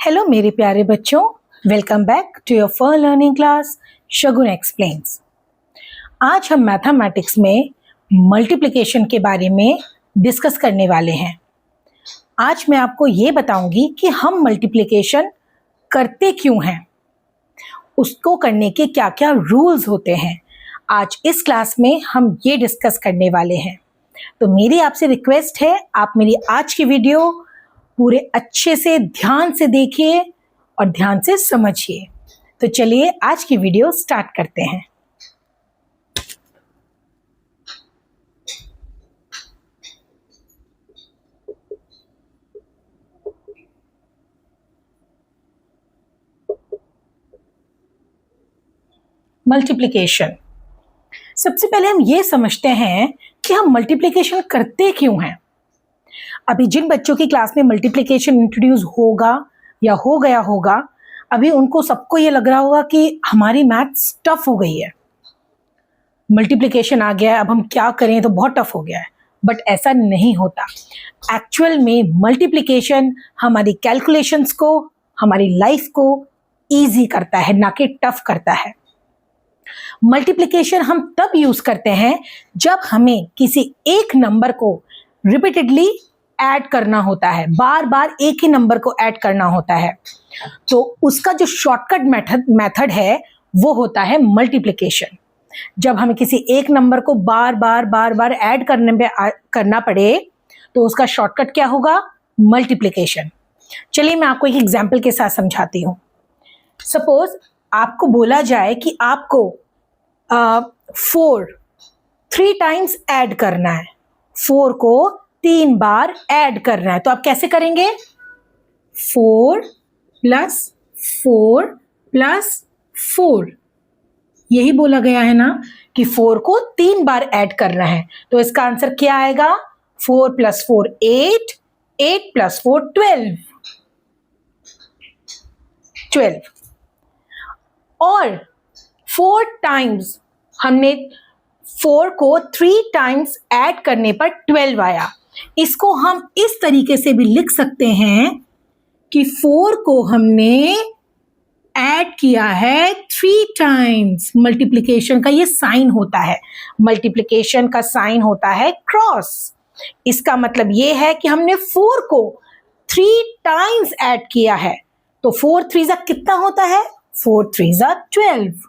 Hello मेरे प्यारे बच्चों, welcome back to your first learning class Shagun explains. आज हम मैथमेटिक्स में मल्टीप्लिकेशन के बारे में डिस्कस करने वाले हैं। आज मैं आपको ये बताऊंगी कि हम मल्टीप्लिकेशन करते क्यों हैं, उसको करने के क्या क्या रूल्स होते हैं। आज इस क्लास में हम ये डिस्कस करने वाले हैं। तो मेरी आपसे रिक्वेस्ट है, आप मेरी आज की वीडियो पूरे अच्छे से ध्यान से देखिए और ध्यान से समझिए। तो चलिए आज की वीडियो स्टार्ट करते हैं। मल्टीप्लिकेशन। सबसे पहले हम ये समझते हैं कि हम मल्टीप्लिकेशन करते क्यों हैं। अभी जिन बच्चों की क्लास में मल्टीप्लिकेशन इंट्रोड्यूस होगा या हो गया होगा, अभी उनको सबको ये लग रहा होगा कि हमारी मैथ्स टफ हो गई है, मल्टीप्लिकेशन आ गया है, अब हम क्या करें, तो बहुत टफ हो गया है। बट ऐसा नहीं होता। एक्चुअल में मल्टीप्लिकेशन हमारी कैलकुलेशंस को, हमारी लाइफ को ईजी करता है, ना कि टफ करता है। मल्टीप्लिकेशन हम तब यूज करते हैं जब हमें किसी एक नंबर को रिपीटेडली ऐड करना होता है, बार बार एक ही नंबर को ऐड करना होता है। तो उसका जो शॉर्टकट मेथड है वो होता है मल्टीप्लिकेशन। जब हमें किसी एक नंबर को बार बार ऐड करना पड़े तो उसका शॉर्टकट क्या होगा? मल्टीप्लिकेशन। चलिए मैं आपको एक एग्जांपल के साथ समझाती हूँ। सपोज आपको बोला जाए कि आपको 4 3 टाइम्स ऐड करना है, 4 को 3 बार ऐड करना है, तो आप कैसे करेंगे? 4 + 4 + 4, यही बोला गया है ना कि 4 को 3 बार ऐड करना है। तो इसका आंसर क्या आएगा? 4 + 4 8, 8 + 4 12। और 4 टाइम्स हमने 4 को 3 टाइम्स ऐड करने पर 12 आया। इसको हम इस तरीके से भी लिख सकते हैं कि 4 को हमने ऐड किया है 3 टाइम्स। मल्टीप्लिकेशन का ये साइन होता है, मल्टीप्लिकेशन का साइन होता है क्रॉस। इसका मतलब ये है कि हमने 4 को 3 टाइम्स ऐड किया है। तो 4 3 कितना होता है? 4 3 12।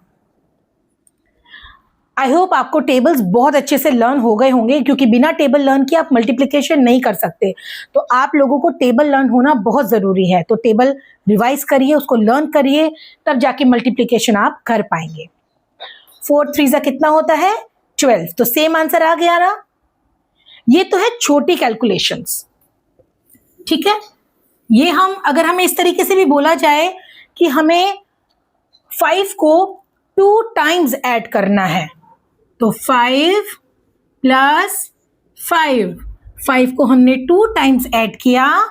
आई होप आपको टेबल्स बहुत अच्छे से लर्न हो गए होंगे, क्योंकि बिना टेबल लर्न किए आप मल्टीप्लिकेशन नहीं कर सकते। तो आप लोगों को टेबल लर्न होना बहुत ज़रूरी है। तो टेबल रिवाइज करिए, उसको लर्न करिए, तब जाके मल्टीप्लिकेशन आप कर पाएंगे। 4 3 कितना होता है? 12। तो सेम आंसर आ गया ना। ये तो है छोटी कैलकुलेशंस, ठीक है। ये अगर हमें इस तरीके से भी बोला जाए कि हमें 5 को 2 टाइम्स ऐड करना है, तो 5 + 5 को हमने 2 टाइम्स ऐड किया,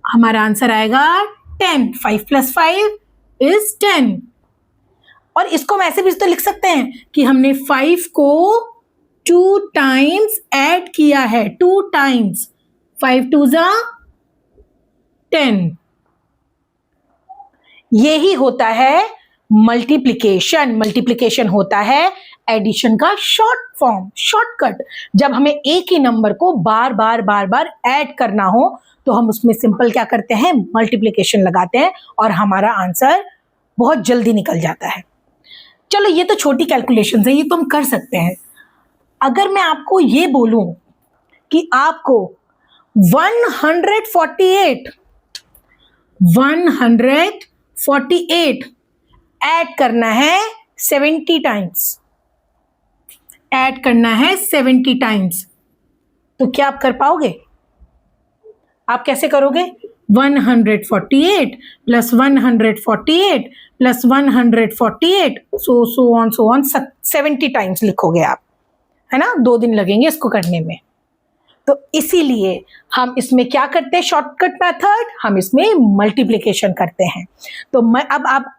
हमारा आंसर आएगा 10। 5 + 5 = 10। और इसको हम ऐसे भी तो लिख सकते हैं कि हमने 5 को 2 टाइम्स ऐड किया है, 2 टाइम्स। 5 2 10। यही होता है मल्टीप्लिकेशन। मल्टीप्लिकेशन होता है एडिशन का शॉर्ट फॉर्म, शॉर्टकट। जब हमें एक ही नंबर को बार बार ऐड करना हो तो हम उसमें सिंपल क्या करते हैं? मल्टीप्लिकेशन लगाते हैं और हमारा आंसर बहुत जल्दी निकल जाता है। चलो ये तो छोटी कैलकुलेशन है, ये तो हम कर सकते हैं। अगर मैं आपको ये बोलूं कि आपको 148 ऐड करना है 70 टाइम्स, ऐड करना है 70 टाइम्स, तो क्या आप कर पाओगे? आप कैसे करोगे? 148 + 148 + 148 सो ऑन 70 टाइम्स लिखोगे आप, है ना। 2 दिन लगेंगे इसको करने में। तो इसीलिए हम इसमें क्या करते हैं? शॉर्टकट मेथड, हम इसमें मल्टीप्लिकेशन करते हैं। तो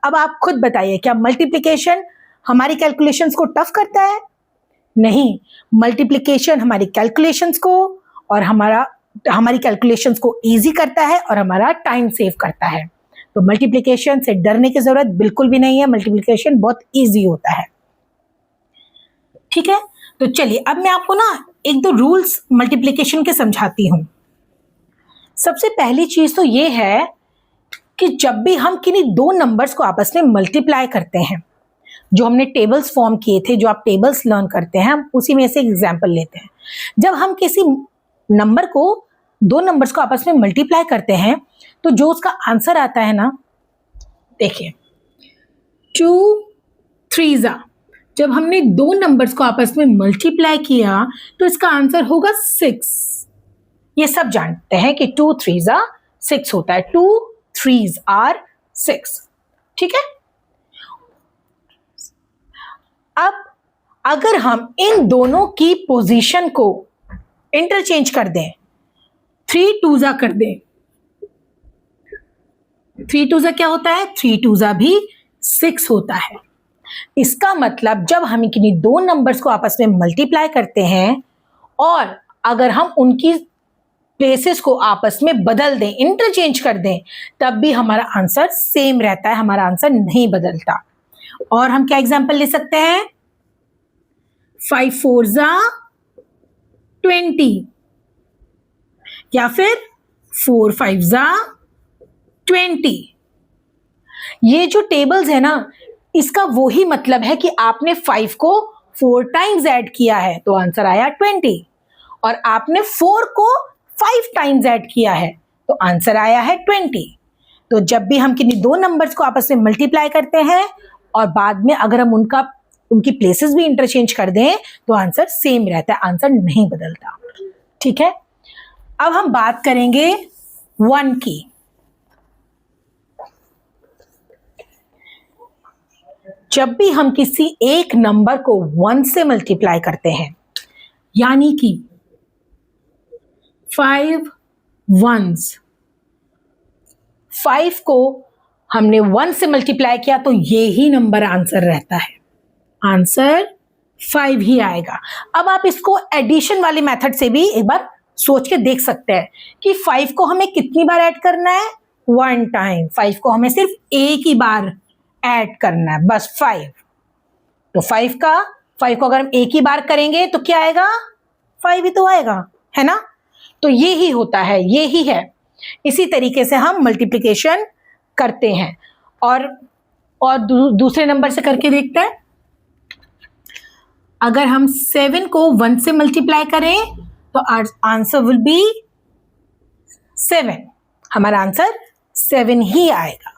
अब आप खुद बताइए, क्या मल्टीप्लिकेशन हमारी कैलकुलेशंस को टफ करता है? नहीं, मल्टीप्लिकेशन हमारी कैलकुलेशंस को और हमारी कैलकुलेशंस को इजी करता है और हमारा टाइम सेव करता है। तो मल्टीप्लिकेशन से डरने की जरूरत बिल्कुल भी नहीं है, मल्टीप्लिकेशन बहुत इजी होता है। ठीक है, तो चलिए अब मैं आपको ना एक दो रूल्स मल्टीप्लिकेशन के समझाती हूं। सबसे पहली चीज तो ये है कि जब भी हम किन्हीं दो नंबर्स को आपस में मल्टीप्लाई करते हैं, जो हमने टेबल्स फॉर्म किए थे, जो आप टेबल्स लर्न करते हैं, हम उसी में से एक एग्जांपल लेते हैं। जब हम किसी नंबर को, दो नंबर्स को आपस में मल्टीप्लाई करते हैं, तो जो उसका आंसर आता है ना, देखिए 2 3 जब हमने दो नंबर्स को आपस में मल्टीप्लाई किया तो इसका आंसर होगा 6। ये सब जानते हैं कि 2 3 6 होता है, 2 3 are 6। ठीक है, अब अगर हम इन दोनों की पोजीशन को इंटरचेंज कर दें, 3 2 कर दें, 3 2 क्या होता है, 3 2 भी 6 होता है। इसका मतलब जब हम किन्हीं दो नंबर्स को आपस में मल्टीप्लाई करते हैं और अगर हम उनकी प्लेसेस को आपस में बदल दें, इंटरचेंज कर दें, तब भी हमारा आंसर सेम रहता है, हमारा आंसर नहीं बदलता। और हम क्या एग्जांपल ले सकते हैं, 5 4 20 या फिर 4 5 20। ये जो टेबल्स है ना, इसका वही मतलब है कि आपने 5 को 4 टाइम्स ऐड किया है तो आंसर आया 20, और आपने 4 को 5 टाइम्स ऐड किया है तो आंसर आया है 20। तो जब भी हम किन्हीं दो नंबर्स को आपस में मल्टीप्लाई करते हैं और बाद में अगर हम उनकी प्लेसेस भी इंटरचेंज कर दें तो आंसर सेम रहता है, आंसर नहीं बदलता। ठीक है, अब हम बात करेंगे 1 की। जब भी हम किसी एक नंबर को 1 से मल्टीप्लाई करते हैं, यानी कि 5 1s, 5 को हमने 1 से मल्टीप्लाई किया तो ये ही नंबर आंसर रहता है, आंसर 5 ही आएगा। अब आप इसको एडिशन वाले मेथड से भी एक बार सोच के देख सकते हैं कि 5 को हमें कितनी बार ऐड करना है, 1 टाइम। 5 को हमें सिर्फ एक ही बार ऐड करना है, बस 5। तो 5 को अगर हम एक ही बार करेंगे तो क्या आएगा, 5 ही तो आएगा, है ना। तो ये ही होता है, ये ही है। इसी तरीके से हम मल्टीप्लिकेशन करते हैं। और दूसरे नंबर से करके देखते हैं। अगर हम 7 को 1 से मल्टीप्लाई करें तो आंसर विल बी 7, हमारा आंसर 7 ही आएगा।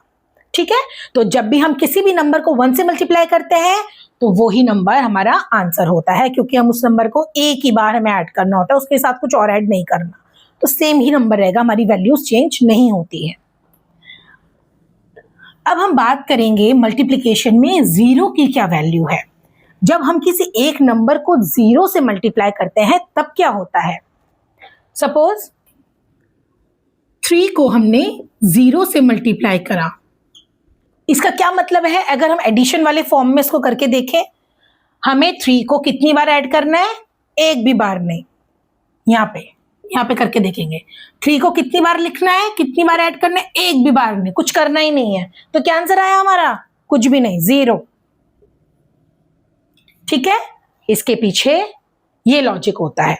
ठीक है, तो जब भी हम किसी भी नंबर को 1 से मल्टीप्लाई करते हैं तो वो ही नंबर हमारा आंसर होता है, क्योंकि हम उस नंबर को एक ही बार हमें ऐड करना होता है, उसके साथ कुछ और ऐड नहीं करना, तो सेम ही नंबर रहेगा, हमारी वैल्यूज चेंज नहीं होती है। अब हम बात करेंगे मल्टीप्लिकेशन में जीरो की क्या वैल्यू है। जब हम किसी एक नंबर को 0 से मल्टीप्लाई करते हैं तब क्या होता है। सपोज 3 को हमने 0 से मल्टीप्लाई करा, इसका क्या मतलब है, अगर हम एडिशन वाले फॉर्म में इसको करके देखें, हमें 3 को कितनी बार ऐड करना है, एक भी बार नहीं। यहाँ पे करके देखेंगे, 3 को कितनी बार लिखना है, कितनी बार ऐड करना है, एक भी बार नहीं, कुछ करना ही नहीं है। तो क्या आंसर आया हमारा, कुछ भी नहीं, 0। ठीक है, इसके पीछे ये लॉजिक होता है।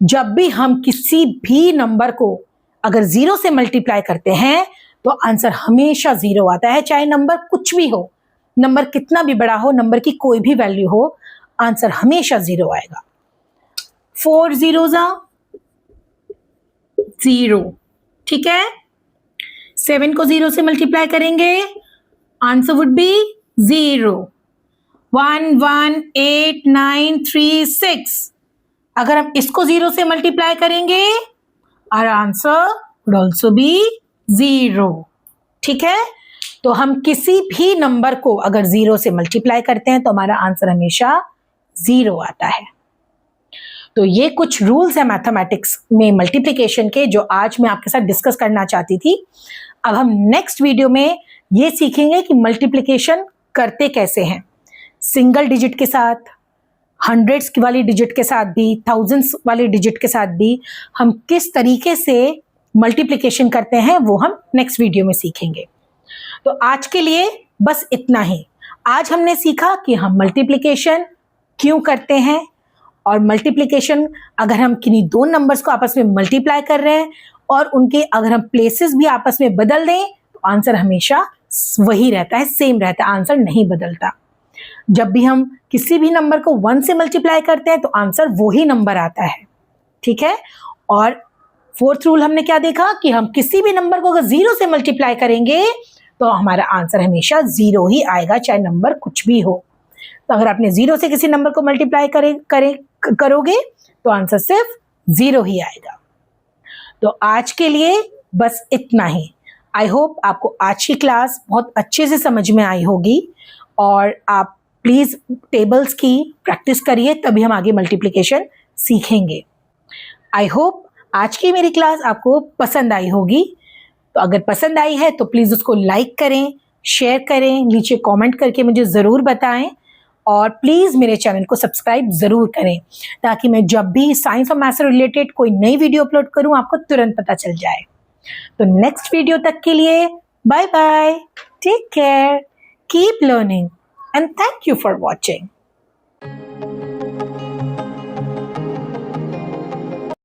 जब भी हम किसी भी नंबर को अगर 0 से मल्टीप्लाई करते हैं तो आंसर हमेशा 0 आता है, चाहे नंबर कुछ भी हो, नंबर कितना भी बड़ा हो, नंबर की कोई भी वैल्यू हो, आंसर हमेशा 0 आएगा। 4 zeros 0। ठीक है, 7 को 0 से मल्टीप्लाई करेंगे, आंसर वुड बी 0। 1 1 8 9 3 6, अगर हम इसको 0 से मल्टीप्लाई करेंगे, our answer would also be 0। ठीक है, तो हम किसी भी नंबर को अगर 0 से मल्टीप्लाई करते हैं तो हमारा आंसर हमेशा 0 आता है। तो ये कुछ रूल्स है मैथमेटिक्स में मल्टीप्लिकेशन के, जो आज मैं आपके साथ डिस्कस करना चाहती थी। अब हम नेक्स्ट वीडियो में ये सीखेंगे कि मल्टीप्लिकेशन करते कैसे हैं, सिंगल डिजिट के साथ, हंड्रेड्स वाली डिजिट के साथ भी, थाउजेंड्स वाली डिजिट के साथ भी हम किस तरीके से मल्टीप्लिकेशन करते हैं वो हम नेक्स्ट वीडियो में सीखेंगे। तो आज के लिए बस इतना ही। आज हमने सीखा कि हम मल्टीप्लिकेशन क्यों करते हैं, और मल्टीप्लिकेशन अगर हम किन्हीं दो नंबर्स को आपस में मल्टीप्लाई कर रहे हैं और उनके अगर हम प्लेसेस भी आपस में बदल दें तो आंसर हमेशा वही रहता है, सेम रहता है, आंसर नहीं बदलता। जब भी हम किसी भी नंबर को 1 से मल्टीप्लाई करते हैं तो आंसर वही नंबर आता है, ठीक है। और फोर्थ रूल हमने क्या देखा कि हम किसी भी नंबर को अगर 0 से मल्टीप्लाई करेंगे तो हमारा आंसर हमेशा 0 ही आएगा, चाहे नंबर कुछ भी हो। तो अगर आपने 0 से किसी नंबर को मल्टीप्लाई करोगे तो आंसर सिर्फ 0 ही आएगा। तो आज के लिए बस इतना ही। आई होप आपको आज की क्लास बहुत अच्छे से समझ में आई होगी, और आप प्लीज टेबल्स की प्रैक्टिस करिए, तभी हम आगे मल्टीप्लिकेशन सीखेंगे। आई होप आज की मेरी क्लास आपको पसंद आई होगी। तो अगर पसंद आई है तो प्लीज उसको लाइक करें, शेयर करें, नीचे कमेंट करके मुझे जरूर बताएं, और प्लीज मेरे चैनल को सब्सक्राइब जरूर करें ताकि मैं जब भी साइंस और मैथ्स से रिलेटेड कोई नई वीडियो अपलोड करूं आपको तुरंत पता चल जाए। तो नेक्स्ट वीडियो तक के लिए bye bye, take care, keep learning, and thank you for watching.